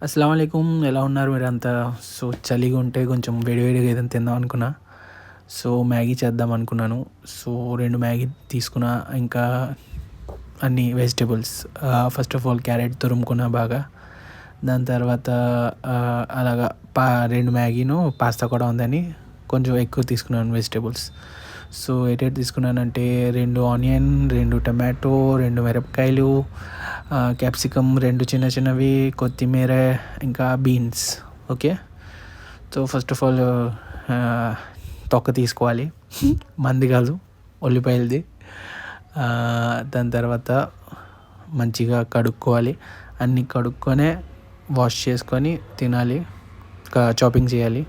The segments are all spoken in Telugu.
అస్సలాము అలైకుం. ఎలా ఉన్నారు మీరంతా? సో, చలిగా ఉంటే కొంచెం వేడివేడిగా ఏదైనా తిందాం అనుకున్నా. సో, మ్యాగీ చేద్దాం అనుకున్నాను. సో, 2 మ్యాగీ తీసుకున్నా. ఇంకా అన్ని vegetables first of all carrot తురుముకున్నా బాగా. దాని తర్వాత అలాగా 2 మ్యాగీను పాస్తా కూడా ఉందని కొంచెం ఎక్కువ తీసుకున్నాను వెజిటబుల్స్. సో, ఏటేటి తీసుకున్నానంటే 2 ఆనియన్, 2 టమాటో, 2 మిరపకాయలు, క్యాప్సికమ్ 2 చిన్న చిన్నవి, కొత్తిమీర, ఇంకా beans. Okay. So, first of all తొక్క తీసుకోవాలి. మంది కాదు, ఉల్లిపాయలది. దాని తర్వాత మంచిగా కడుక్కోవాలి. అన్నీ కడుక్కొనే వాష్ చేసుకొని తినాలి, చాపింగ్ చేయాలి.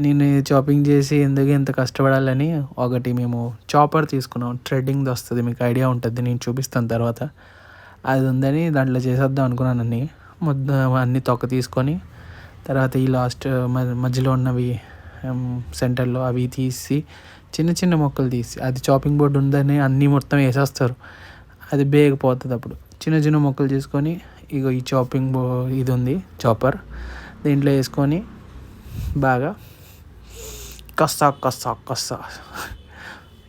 నేను చాపింగ్ చేసి ఎందుకు ఇంత కష్టపడాలని ఒకటి మేము చాపర్ తీసుకున్నాం. థ్రెడ్డింగ్ది వస్తుంది, మీకు ఐడియా ఉంటుంది, నేను చూపిస్తాను తర్వాత. అది ఉందని దాంట్లో చేసేద్దాం అనుకున్నాను. అన్నీ తొక్క తీసుకొని తర్వాత ఈ లాస్ట్ మధ్యలో ఉన్నవి సెంటర్లో అవి తీసి చిన్న చిన్న మొక్కలు తీసి, అది చాపింగ్ బోర్డు ఉందని అన్నీ మొత్తం వేసేస్తారు, అది బేగిపోతుంది. అప్పుడు చిన్న చిన్న మొక్కలు చేసుకొని ఇగో ఈ ఇది ఉంది చాపర్, దీంట్లో వేసుకొని బాగా కస్సా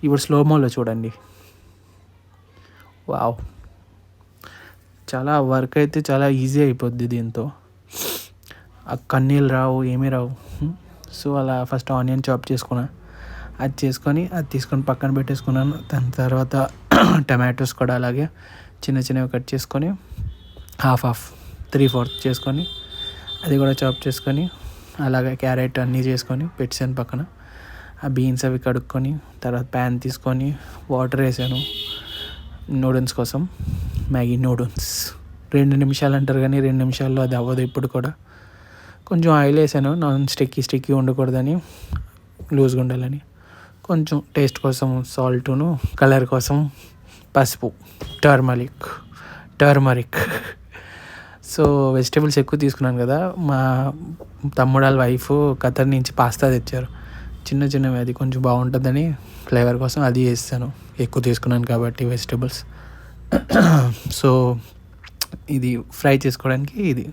ఇప్పుడు స్లోమోలో చూడండి. వావ్, చాలా వర్క్ అయితే చాలా ఈజీ అయిపోద్ది దీంతో. ఆ కన్నీళ్ళు రావు, ఏమీ రావు. సో అలా ఫస్ట్ ఆనియన్ చాప్ చేసుకున్నా. అది తీసుకొని పక్కన పెట్టేసుకున్నాను. దాని తర్వాత టమాటోస్ కూడా అలాగే చిన్న చిన్నవి కట్ చేసుకొని హాఫ్ 3/4 చేసుకొని అది కూడా చాప్ చేసుకొని అలాగే క్యారెట్ అన్నీ చేసుకొని పెట్టాను పక్కన. ఆ బీన్స్ అవి కడుక్కొని తర్వాత ప్యాన్ తీసుకొని వాటర్ వేసాను నూడిల్స్ కోసం. మ్యాగీ నూడిల్స్ 2 నిమిషాలు అంటారు కానీ 2 నిమిషాల్లో అది అవ్వదు ఇప్పుడు కూడా. కొంచెం ఆయిల్ వేసాను, నాన్ స్టిక్కీ ఉండకూడదని, లూజ్గా ఉండాలని. కొంచెం టేస్ట్ కోసం సాల్టును, కలర్ కోసం పసుపు, టర్మరిక్. సో వెజిటేబుల్స్ ఎక్కువ తీసుకున్నాను కదా. మా తమ్ముడు వాళ్ళ వైఫ్ ఖతర్ నుంచి పాస్తా తెచ్చారు, చిన్న చిన్నవి. అది కొంచెం బాగుంటుందని ఫ్లేవర్ కోసం అది వేస్తాను, ఎక్కువ తీసుకున్నాను కాబట్టి వెజిటేబుల్స్. సో ఇది ఫ్రై చేసుకోవడానికి ఇది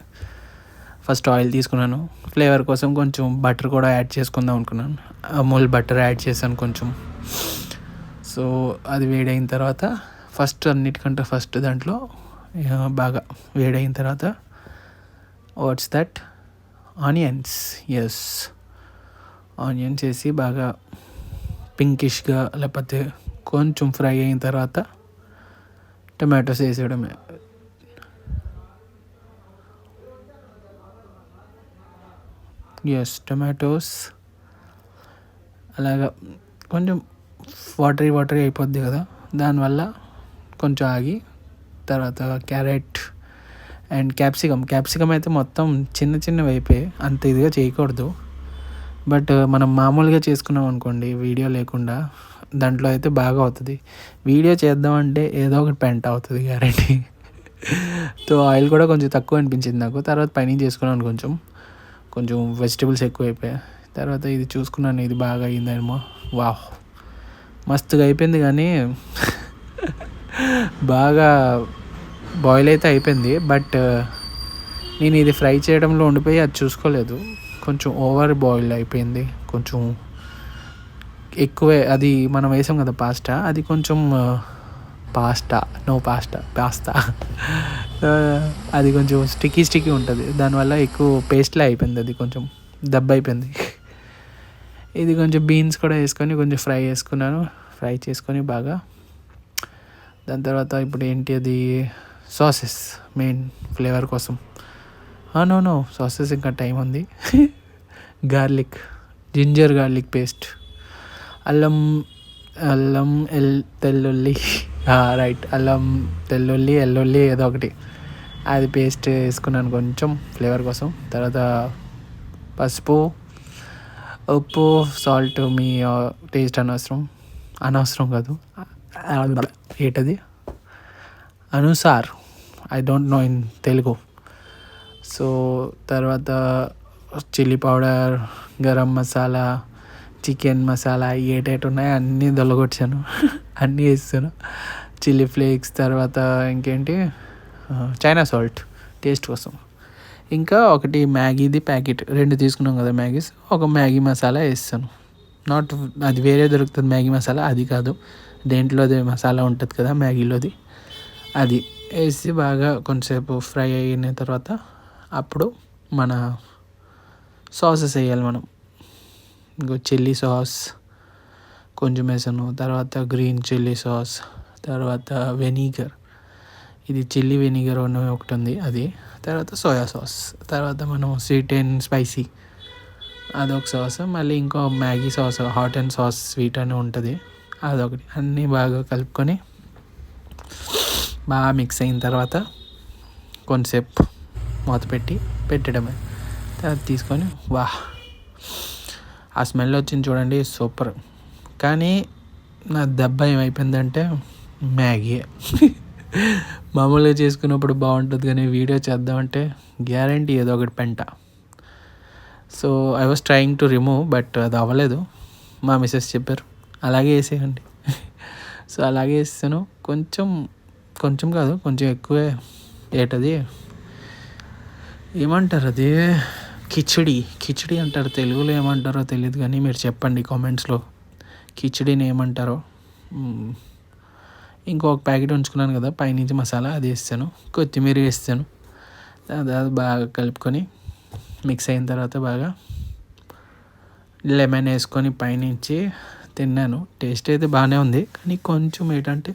ఫస్ట్ ఆయిల్ తీసుకున్నాను. ఫ్లేవర్ కోసం కొంచెం బటర్ కూడా యాడ్ చేసుకుందాం అనుకున్నాను. అమూల్ బటర్ యాడ్ చేశాను కొంచెం. సో అది వేడైన తర్వాత అన్నిటికంటే ఫస్ట్ దాంట్లో బాగా వేడైన తర్వాత what's that onions. Yes, onions వేసి బాగా పింకిష్గా లేకపోతే కొంచెం ఫ్రై అయిన తర్వాత టమాటోస్ వేసేయడమే. టమాటోస్ అలాగా కొంచెం వాటరీ అయిపోద్ది కదా, దానివల్ల కొంచెం ఆగి తర్వాత క్యారెట్ అండ్ క్యాప్సికమ్ అయితే మొత్తం చిన్న చిన్నవి అయిపోయి, అంత ఇదిగా చేయకూడదు. బట్ మనం మామూలుగా చేసుకున్నాం అనుకోండి వీడియో లేకుండా, దాంట్లో అయితే బాగా అవుతుంది. వీడియో చేద్దామంటే ఏదో ఒకటి పెంట అవుతుంది గ్యారెంటీ. సో ఆయిల్ కూడా కొంచెం తక్కువ అనిపించింది నాకు. తర్వాత పైన చేసుకున్నాను, కొంచెం వెజిటబుల్స్ ఎక్కువ అయిపోయాయి. తర్వాత ఇది చూసుకున్నాను, ఇది బాగా అయిందేమో. వాహ్, మస్తుగా అయిపోయింది. కానీ బాగా బాయిల్ అయితే అయిపోయింది. బట్ నేను ఇది ఫ్రై చేయడంలో ఉండిపోయి అది చూసుకోలేదు, కొంచెం ఓవర్ బాయిల్ అయిపోయింది. కొంచెం ఎక్కువే, అది మనం వేసాం కదా పాస్తా, అది కొంచెం పాస్తా అది కొంచెం స్టిక్కీ ఉంటుంది, దానివల్ల ఎక్కువ పేస్ట్లా అయిపోయింది, అది కొంచెం దెబ్బ అయిపోయింది. ఇది కొంచెం బీన్స్ కూడా వేసుకొని కొంచెం ఫ్రై చేసుకొని బాగా. దాని తర్వాత ఇప్పుడు ఏంటి, అది సాసెస్ మెయిన్ ఫ్లేవర్ కోసం. నో సాసెస్ ఇంకా టైం ఉంది. జింజర్ గార్లిక్ పేస్ట్, అల్లం తెల్లుల్లి, రైట్, అల్లం తెల్లుల్లి ఎల్లుల్లి ఏదో ఒకటి, అది పేస్ట్ వేసుకున్నాను కొంచెం ఫ్లేవర్ కోసం. తర్వాత పసుపు, ఉప్పు, సాల్ట్ మీ టేస్ట్ అనవసరం కాదు, ఏంటది, అనుసార్, I don't know in Telugu. So తర్వాత chilli powder, garam masala, chicken masala, ఏటేటి ఉన్నాయో అన్నీ దొల్లగొచ్చాను, అన్నీ వేస్తాను. చిల్లీ ఫ్లేక్స్, తర్వాత ఇంకేంటి చైనా సాల్ట్ టేస్ట్ కోసం. ఇంకా ఒకటి మ్యాగీది ప్యాకెట్ 2 తీసుకున్నాం కదా మ్యాగీస్, ఒక మ్యాగీ మసాలా వేస్తాను. నాట్ అది వేరే దొరుకుతుంది మ్యాగీ మసాలా, అది కాదు, దేంట్లోది మసాలా ఉంటుంది కదా మ్యాగీలోది, అది వేసి బాగా కొంచెంసేపు ఫ్రై అయిన తర్వాత అప్పుడు మన సాసెస్ వేయాలి మనం. ఇంకో చిల్లీ సాస్ కొంచెం వేసాను, తర్వాత గ్రీన్ చిల్లీ సాస్, తర్వాత వెనిగర్, ఇది చిల్లీ వెనిగర్ అని ఒకటి ఉంది అది, తర్వాత సోయా సాస్, తర్వాత మనం స్వీట్ అండ్ స్పైసీ అదొక సాస్, మళ్ళీ ఇంకో Maggi sauce hot and sauce sweet అని ఉంటుంది అదొకటి, అన్నీ బాగా కలుపుకొని బాగా మిక్స్ అయిన తర్వాత కొంచెంసేపు మూత పెట్టడమే. తర్వాత తీసుకొని ఆ స్మెల్ వచ్చింది చూడండి, సూపర్. కానీ నా దెబ్బ ఏమైపోయిందంటే మ్యాగీ మామూలుగా చేసుకున్నప్పుడు బాగుంటుంది కానీ వీడియో చేద్దామంటే గ్యారంటీ ఏదో ఒకటి పెంట. So I was trying to remove, but అది అవ్వలేదు. మా మిస్సెస్ చెప్పారు అలాగే వేసేయండి. సో అలాగే వేస్తాను, కొంచెం కాదు కొంచెం ఎక్కువే. ఏటది ఏమంటారు, అది కిచిడి అంటారు, తెలుగులో ఏమంటారో తెలియదు కానీ మీరు చెప్పండి కామెంట్స్లో కిచిడిని ఏమంటారో. ఇంకొక ప్యాకెట్ ఉంచుకున్నాను కదా పైనుంచి మసాలా, అది వేస్తాను, కొత్తిమీర వేస్తాను, అది బాగా కలుపుకొని మిక్స్ అయిన తర్వాత బాగా లెమన్ వేసుకొని పైనుంచి తిన్నాను. టేస్ట్ అయితే బాగానే ఉంది కానీ కొంచెం ఏంటంటే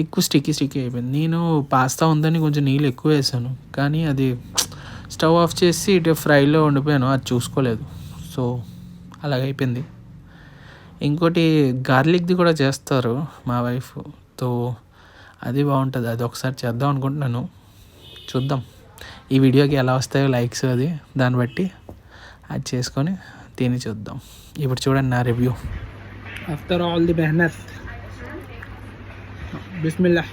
ఎక్కువ స్టిక్కీ అయిపోయింది. నేను పాస్తా ఉందని కొంచెం నీళ్ళు ఎక్కువ వేసాను కానీ అది స్టవ్ ఆఫ్ చేసి ఇటు ఫ్రైలో వండిపోయాను, అది చూసుకోలేదు. సో అలాగైపోయింది. ఇంకోటి గార్లిక్ది కూడా చేస్తారు మా వైఫ్తో, అది బాగుంటుంది, అది ఒకసారి చేద్దాం అనుకుంటున్నాను, చూద్దాం ఈ వీడియోకి ఎలా వస్తాయో లైక్స్, అది దాన్ని బట్టి అది చేసుకొని తిని చూద్దాం. ఇప్పుడు చూడండి నా రివ్యూ. ఆఫ్టర్ ఆల్ ది మెహనత్, బిస్మిల్లాహ్.